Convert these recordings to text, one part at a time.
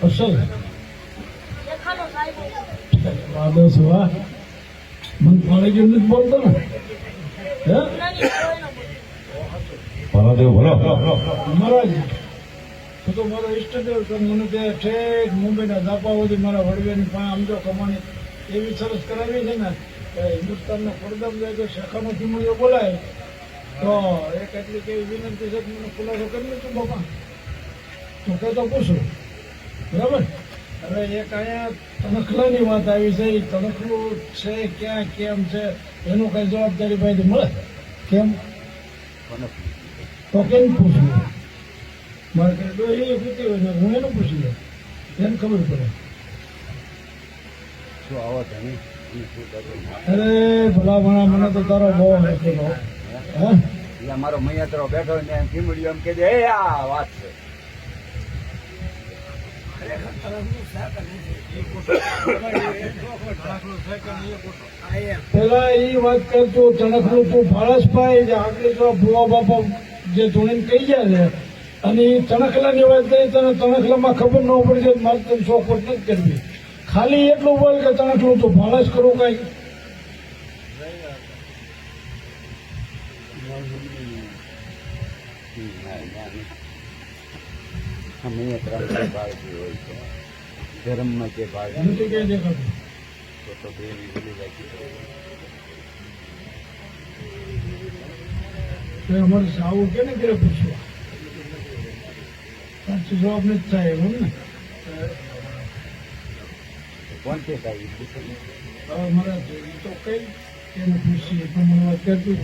અસલ વાદસ વાહ મને પાણી ગયું નથી બોલતો ને ભલો દેવ ભલો મહારાજ તો મારો ઈષ્ટદેવ છે. મને ત્યાં ઠેઠ મુંબઈના ધાપાઓથી મારા વડવેની પાસે આમ જો કમાણી એવી સરસ કરાવી છે ને કે હિન્દુસ્તાનનો પડદમ જાય તો શાખામાંથી મને બોલાય તો એક એટલી કેવી વિનંતી છે કે મને ખુલાસો કરી તું બાપા તો કે તો પૂછું બરાબર. હવે એક અહીંયા તણખલાની વાત આવી છે. એ તણખલું છે ક્યાં કેમ છે એનું કઈ જવાબદારી ભાઈથી મળે કેમ તો કેમ પૂછવું મારે કઈ ડોહી એ પૂછતી હોય ને હું એનું પૂછી લઉં એને ખબર પડે. અરે ભલા ભણા મને તો તારો બહુ હેલો હે મારો મૈયાતરો બેઠો ને એમ કીમડ્યું એમ કે એ આ વાત છે. પેલા એ વાત કરતું તણખલું તું ફાળસ પાય જે આગળ તો ભુવા બાપા જે ધૂણીને કહી ગયા છે અને એ તણખલાની વાત કરી તને તણખલામાં ખબર ન પડશે મારે તને ચોખવટ નથી કરવી. ખાલી એટલું બોલ કે તણખલું તું ફાળસ કરું કઈ ધર્મમાં જે ભાગ નથી કઈ દેખાતું. તો બે ભૂલી જાય અમારે સાવું કે ને ઘરે પૂછવા સાચું જવાબ નથી થાય એમ ને. કોણ છે કાંઈ હવે મારા તો કઈ એને પૂછીએ તો મને વાત કરતું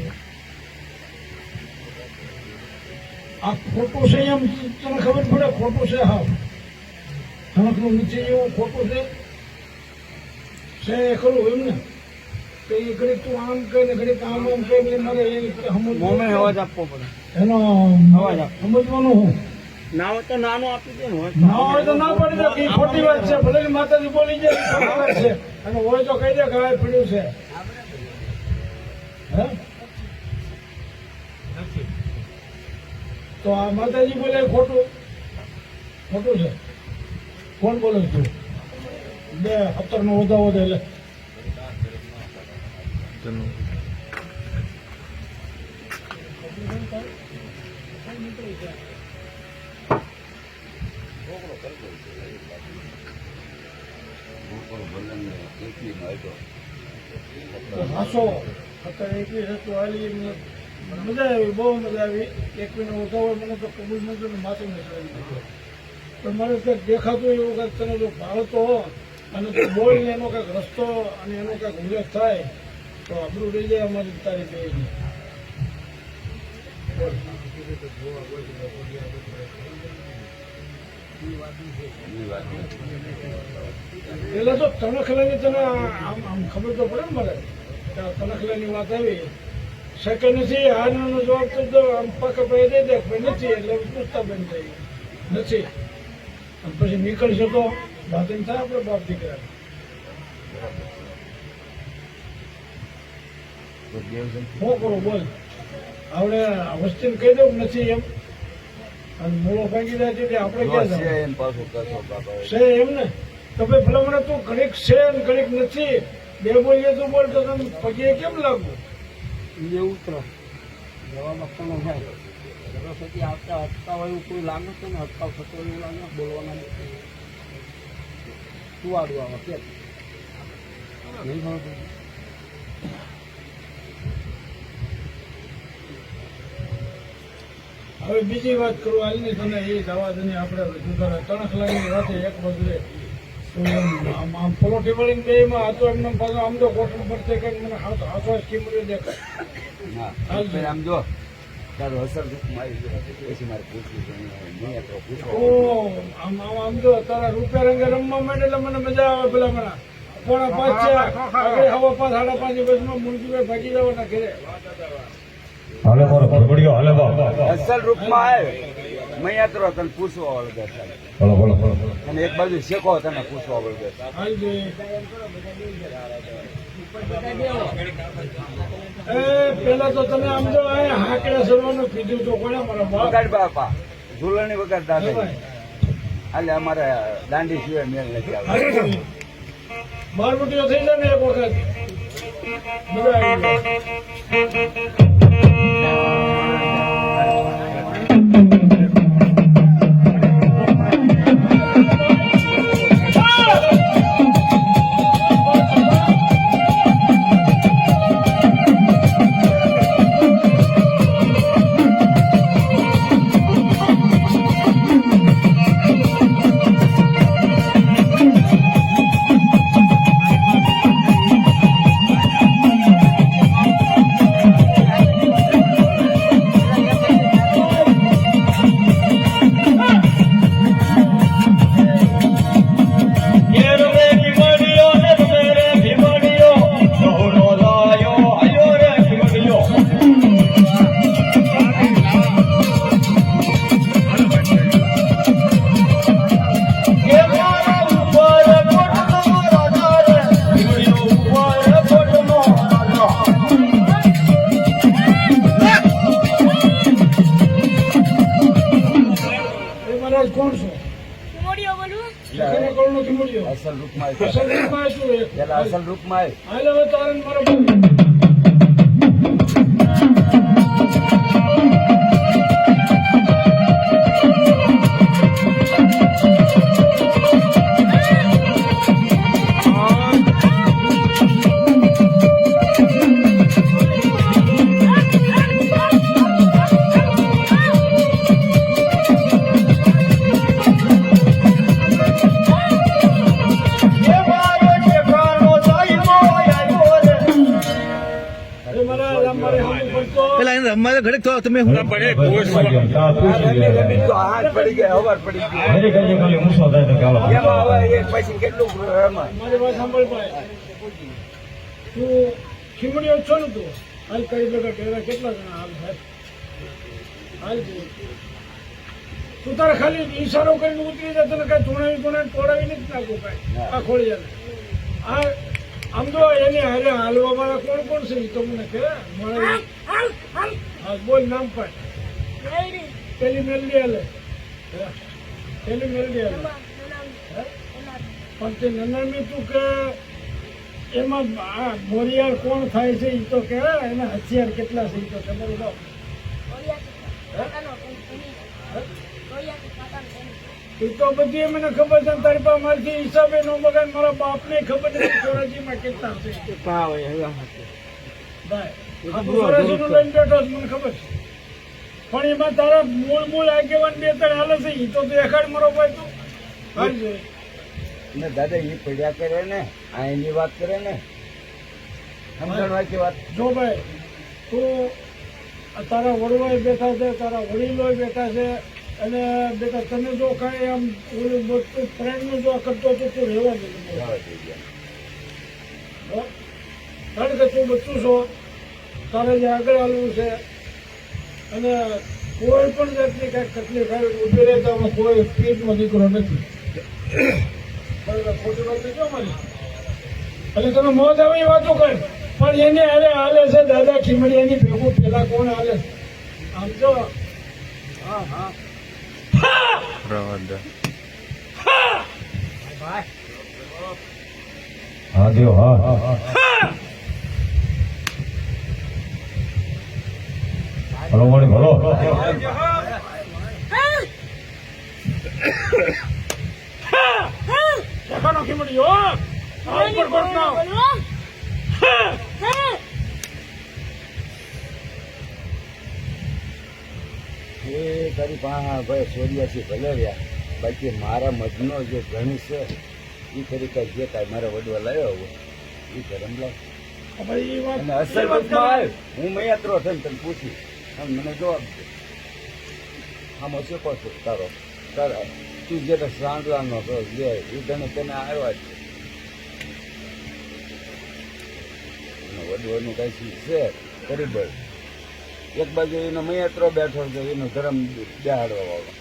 આ ખોટું છે એમ તને ખબર પડે ખોટું છે હા તણખલું નીચે એવું ખોટું છે ખરું એમ ને તો એ ઘડીક તું આમ કહે ને ઘડીક આમ કહે એટલે મારે એ મોમે અવાજ આપવો પડે. એનો અવાજ આપ. સમજવાનું હું ના હોય તો નાનું આપી દે ને ના હોય તો ના પડી દે કે ઈ ખોટી વાત છે ભલે ને માતાજી બોલી જાય ઈ ખોટી વાત છે અને હોય તો કહી દે કે આ પડ્યું છે હે તો આ માતાજી બોલે ખોટું ખોટું છે. કોણ બોલે તું 2:17 નો વધાવો દે એટલે હાસો અત્યારે 21 હતું હાલી મજા આવી બહુ મજા આવી. 21 નો વધાવો મને તો કબૂલ નતું ને માથું નથી આવી પણ મને કંઈક દેખાતું એવું કંઈક તને જો ભાવતો અને તું બોલ ને એનો કંઈક રસ્તો અને એનો કંઈક ઉલ્લેખ થાય તો આપણું રહી જાય અમારી તારી બે પેલા તો તણખલાની તને આમ ખબર તો પડે ને મારે તણખલાની વાત આવી છે કે નથી હારનો જવાબ તો દો આમ પાકે ભાઈ દઈ દે નથી એટલે પૂછતા બંધ થઈ નથી પછી નીકળશે તો બાતિન થાય આપણે બાપ દીકરા શું કરું બોલ આપણે વસ્તીને કહી દઉં નથી એમ અને મૂળો ભાંગી જાય છે આપણે ક્યાં જવું છે એમ ને તો ભાઈ ભલે મને તું ઘડીક છે ને ઘડીક નથી બે બોલીએ તું બોલ તો તને પગે કેમ લાગવું એ ઉતરો જવાબ આપવાનો હોય સરસ્વતી આવતા અટકાવ એવું કોઈ લાગે છે ને અટકાવ થતો એવું લાગે બોલવાના તું આડું આવે કે નહીં ખબર હવે બીજી વાત કરું હાલની તને એ દવા દને આપણે રજૂ કરે તણખલાની વાતે એક બદલે આમ પલોટી વળીને બે માં હતો એમને પાછો આમ તો કોટન પડશે કે મને હાથો સ્કીમરી દેખાય આમ જો તારું અસર પછી મારે પૂછવું આમ જો તારા રૂપિયા રંગે રમવા માંડે એટલે મને મજા આવે પેલા મને 4:05 છે આગળ હવા 5:30 બસમાં મુંજીભાઈ ભાગી જવાના ઘરે હાલે મારો ફરફડિયો હાલે બાપ અસલ રૂપમાં આવે મૈયાતરો તને પૂછવા વળગે બોલો બોલો બોલો અને એક બાજુ શેકો તને પૂછવા વળગે પેલા તો તમે આમ જો હાકડા સરવાનું કીધું તો કોને મારા વગાડ બાપા ઝૂલણી વગાડ દાદા એટલે અમારે દાંડી સિવાય મેળ નથી આવે બારમટીઓ થઈ જાય ને એક વખત બધા આવી જાય. કોણ છો? મોડિયો બોલું. ખરેખર કોણનો ખીમડિયો? અસલ રૂપમાં અસલ રૂપમાં શું એ? પેલા અસલ રૂપમાં હાલ હવે તારે ને મારો ભાઈ. પેલા એને રમવા તો ઘડીક તો તમે હું હાથ પડી ગયા હવાર પડી ગયો હરી કઈ ખાલી ઊંચો થાય તો ચાલો એમાં હવે એ પછી કેટલું રમાય મારી વાત સાંભળ ભાઈ. તું ખીમડીયો છો ને તું? હાલ કરી ભેગા કર્યા કેટલા જણા હાલ સાહેબ? હાલ તું. તું તારે ખાલી ઈશારો કરીને ઉતરી જાય તને કઈ તોડાવી નથી નાખું કઈ આ ખોળી જાય. આ આમ તો એની હારે હાલવા વાળા કોણ કોણ છે એ તો મને કહે. મારે હા બોલ નામ પણ. પેલી મેલડી હાલે. પેલી મેલડી હાલે. પણ તે નનામી તું કે એમાં આ મોરિયાર કોણ થાય છે એ તો કે એના હથિયાર કેટલા છે એ તો ખબર લો. એ તો બધી મને ખબર છે. તારી પાસે મારથી હિસાબે નો બગાડ. મારા બાપને ખબર નથી ચોરાજીમાં કેટલા છે ભાઈ. આ તો ચોરાજીનું લઈને બેઠો છે મને ખબર છે. પણ એમાં તારા મૂળ આગેવાન બે ત્રણ હાલે છે એ તો દેખાડ મારો ભાઈ તું હાલ જોઈએ. ને દાદા એ પડ્યા કરે ને આ એની વાત કરે ને સમજણ વાંચી વાત જો ભાઈ તું આ તારા વડવાએ બેઠા છે, તારા વડીલો બેઠા છે અને બેટા તને જો કાંઈ આમ ઓલું બધું ફ્રેન્ડનું જો કરતો તો તું રહેવા દે. કારણ કે તું બચ્ચું છો, તારે જે આગળ હાલવું છે અને કોઈ પણ જાતની કાંઈક તકલીફ આવે ઉભી રહેતા આમાં કોઈ પેટમાં દીકરો નથી. બરાબર ખોટી વાત નહીં મારી. એટલે તમે મોજ આવે એ વાતો કર. પણ એને હાલે હાલે છે દાદા ખીમડી એની ભેગું પેલા કોણ હાલે આમ તો હા હા હા દેવ હા ભલો મળી ભલો દેખાનો ખીમડી હો આ ઉપર કોટના. એ તારી પા ભાઈ સોરિયાસી ભલે રહ્યા બાકી મારા મધનો જે ગણેશ છે એ ખરી કઈ જે કાંઈ મારા વડવા લાવ્યો હોય એ ધરમ લાવ ભાઈ એ વાત અને અસલ વચમાં આવ હું મૈયાત્રો થઈને તને પૂછી આમ મને જવાબ દે આમ હશે કહો તારો તારા તું જે સાંડવાનો તો જે એ તને તેને આવ્યા જ છે વડવાનું કઈ ચીજ છે કરી ભાઈ એક બાજુ એનો મૈયાત્રો બેઠો છે એનો ધર્મ બેહાડવા વાળો